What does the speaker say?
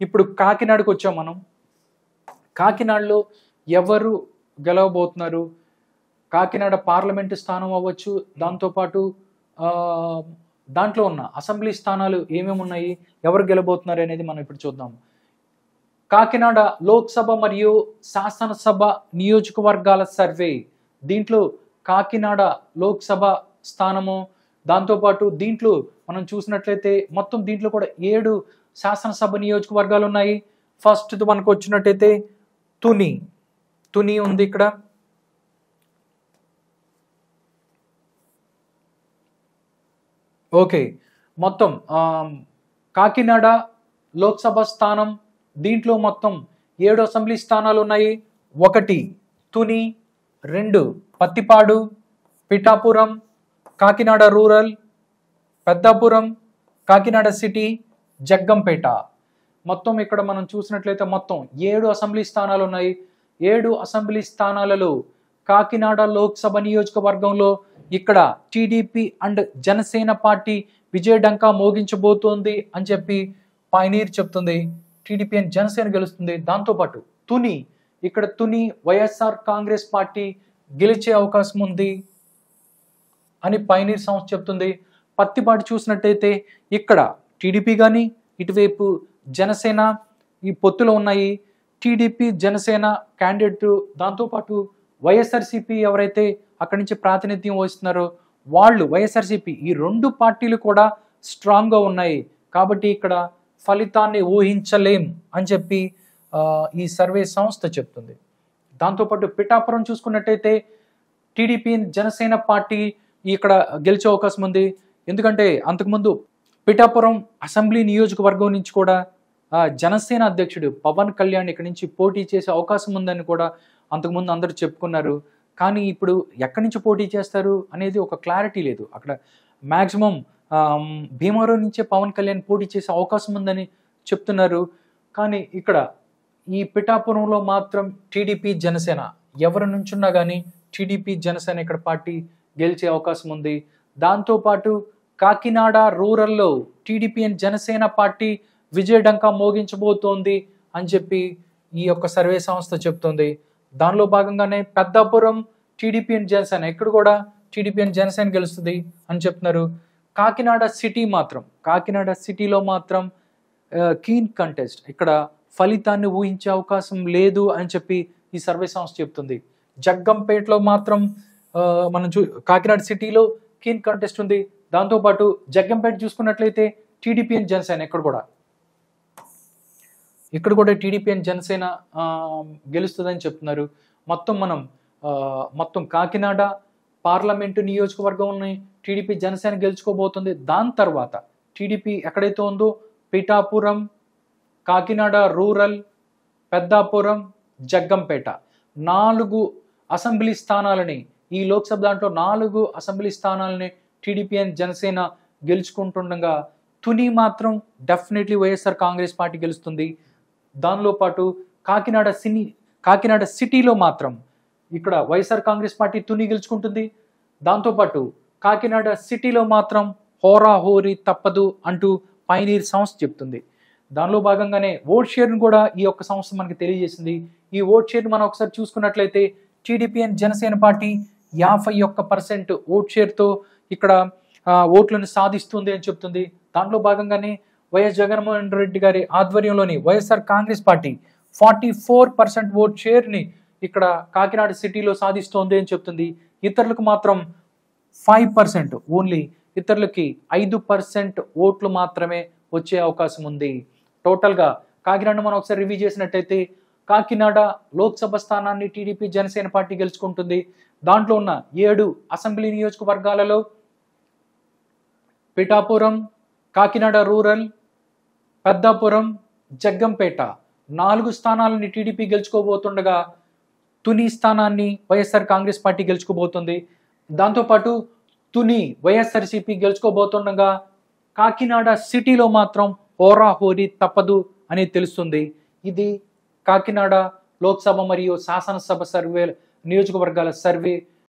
ఇప్పుడు కాకినాడకు వచ్చాం మనం. కాకినాడలో ఎవరు గెలవబోతున్నారు? కాకినాడ పార్లమెంటు స్థానం అవ్వచ్చు, దాంతోపాటు దాంట్లో ఉన్న అసెంబ్లీ స్థానాలు ఏమేమి ఉన్నాయి, ఎవరు గెలవబోతున్నారు అనేది మనం ఇప్పుడు చూద్దాం. కాకినాడ లోక్సభ మరియు శాసనసభ నియోజకవర్గాల సర్వే. దీంట్లో కాకినాడ లోక్సభ స్థానము, దాంతోపాటు దీంట్లో మనం చూసినట్లయితే మొత్తం దీంట్లో కూడా 7 శాసనసభ నియోజకవర్గాలు ఉన్నాయి. ఫస్ట్ మనకు వచ్చినట్టయితే తుని ఉంది ఇక్కడ. ఓకే, మొత్తం కాకినాడ లోక్సభ స్థానం, దీంట్లో మొత్తం 7 అసెంబ్లీ స్థానాలు ఉన్నాయి. 1 తుని, 2 పత్తిపాడు, పిఠాపురం, కాకినాడ రూరల్, పెద్దాపురం, కాకినాడ సిటీ, జగ్గంపేట. మొత్తం ఇక్కడ మనం చూసినట్లయితే మొత్తం 7 అసెంబ్లీ స్థానాలు ఉన్నాయి. 7 అసెంబ్లీ స్థానాలలో కాకినాడ లోక్సభ నియోజకవర్గంలో ఇక్కడ టీడీపీ అండ్ జనసేన పార్టీ విజయడంకా మోగించబోతోంది అని చెప్పి పైనీర్ చెప్తుంది. టీడీపీ అండ్ జనసేన గెలుస్తుంది. దాంతోపాటు ఇక్కడ తుని వైఎస్ఆర్ కాంగ్రెస్ పార్టీ గెలిచే అవకాశం ఉంది అని పైనీర్ సంస్థ చెప్తుంది. పత్తిపాటి చూసినట్టయితే ఇక్కడ టీడీపీ కానీ ఇటువైపు జనసేన ఈ పొత్తులో ఉన్నాయి. టీడీపీ జనసేన క్యాండిడేట్, దాంతోపాటు వైఎస్ఆర్సీపీ ఎవరైతే అక్కడి నుంచి ప్రాతినిధ్యం వహిస్తున్నారో వాళ్ళు వైఎస్ఆర్సీపీ, ఈ 2 పార్టీలు కూడా స్ట్రాంగ్గా ఉన్నాయి. కాబట్టి ఇక్కడ ఫలితాన్ని ఊహించలేం అని చెప్పి ఈ సర్వే సంస్థ చెప్తుంది. దాంతోపాటు పిఠాపురం చూసుకున్నట్టయితే టీడీపీ జనసేన పార్టీ ఇక్కడ గెలిచే అవకాశం ఉంది. ఎందుకంటే అంతకుముందు పిఠాపురం అసెంబ్లీ నియోజకవర్గం నుంచి కూడా జనసేన అధ్యక్షుడు పవన్ కళ్యాణ్ ఇక్కడ నుంచి పోటీ చేసే అవకాశం ఉందని కూడా అంతకుముందు అందరూ చెప్పుకున్నారు. కానీ ఇప్పుడు ఎక్కడి నుంచి పోటీ చేస్తారు అనేది ఒక క్లారిటీ లేదు. అక్కడ మ్యాక్సిమం భీమవరం నుంచే పవన్ కళ్యాణ్ పోటీ చేసే అవకాశం ఉందని చెప్తున్నారు. కానీ ఇక్కడ ఈ పిఠాపురంలో మాత్రం టీడీపీ జనసేన ఎవరి నుంచున్నా కానీ టీడీపీ జనసేన ఇక్కడ పార్టీ గెలిచే అవకాశం ఉంది. దాంతోపాటు కాకినాడ రూరల్లో టీడీపీ అండ్ జనసేన పార్టీ విజయడంకా మోగించబోతోంది అని చెప్పి ఈ యొక్క సర్వే సంస్థ చెప్తుంది. దానిలో భాగంగానే పెద్దాపురం టీడీపీ అండ్ జనసేన, ఇక్కడ కూడా టీడీపీ అండ్ జనసేన గెలుస్తుంది అని చెప్తున్నారు. కాకినాడ సిటీలో మాత్రం కీన్ కంటెస్ట్, ఇక్కడ ఫలితాన్ని ఊహించే అవకాశం లేదు అని చెప్పి ఈ సర్వే సంస్థ చెప్తుంది. జగ్గంపేటలో మాత్రం కాకినాడ సిటీలో కీన్ కంటెస్ట్ ఉంది. దాంతోపాటు జగ్గంపేట చూసుకున్నట్లయితే టీడీపీ అండ్ జనసేన ఇక్కడ కూడా టీడీపీ అండ్ జనసేన గెలుస్తుందని చెప్తున్నారు. మొత్తం కాకినాడ పార్లమెంటు నియోజకవర్గంని టీడీపీ జనసేన గెలుచుకోబోతుంది. దాని తర్వాత టీడీపీ ఎక్కడైతే ఉందో పిఠాపురం, కాకినాడ రూరల్, పెద్దాపురం, జగ్గంపేట 4 అసెంబ్లీ స్థానాలని, ఈ లోక్సభ దాంట్లో 4 అసెంబ్లీ స్థానాలని టీడీపీ అండ్ జనసేన గెలుచుకుంటుండగా తుని మాత్రం డెఫినెట్లీ వైఎస్ఆర్ కాంగ్రెస్ పార్టీ గెలుస్తుంది. దానిలో పాటు కాకినాడ సిటీలో మాత్రం ఇక్కడ వైఎస్ఆర్ కాంగ్రెస్ పార్టీ తుని గెలుచుకుంటుంది. దాంతోపాటు కాకినాడ సిటీలో మాత్రం హోరాహోరీ తప్పదు అంటూ పైనీర్ సంస్థ చెప్తుంది. దానిలో భాగంగానే ఓట్ షేర్ను కూడా ఈ యొక్క సంస్థ మనకి తెలియజేసింది. ఈ ఓట్ షేర్ను మనం ఒకసారి చూసుకున్నట్లయితే TDP and Janasena party 51% vote షేర్తో ఇక్కడ ఓట్లను సాధిస్తుంది అని చెప్తుంది. దాంట్లో భాగంగానే వైఎస్ జగన్మోహన్ రెడ్డి గారి ఆధ్వర్యంలోని వైఎస్ఆర్ కాంగ్రెస్ పార్టీ 44% ఓట్ షేర్ని ఇక్కడ కాకినాడ సిటీలో సాధిస్తోంది అని చెప్తుంది. ఇతరులకు మాత్రం 5%, ఓన్లీ ఇతరులకి 5% ఓట్లు మాత్రమే వచ్చే అవకాశం ఉంది. టోటల్గా కాకినాడ మనం ఒకసారి రివ్యూ చేసినట్టయితే కాకినాడ లోక్సభ స్థానాన్ని టీడీపీ జనసేన పార్టీ గెలుచుకుంటుంది. దాంట్లో ఉన్న 7 అసెంబ్లీ నియోజకవర్గాలలో పిఠాపురం, కాకినాడ రూరల్, పెద్దాపురం, జగ్గంపేట 4 స్థానాలని టీడీపీ గెలుచుకోబోతుండగా తుని స్థానాన్ని వైఎస్ఆర్ కాంగ్రెస్ పార్టీ గెలుచుకోబోతుంది. దాంతోపాటు తుని వైఎస్ఆర్సీపీ గెలుచుకోబోతుండగా కాకినాడ సిటీలో మాత్రం హోరాహోరీ తప్పదు అని తెలుస్తుంది. ఇది కాకినాడ లోక్సభ మరియు శాసనసభ నియోజకవర్గాల సర్వే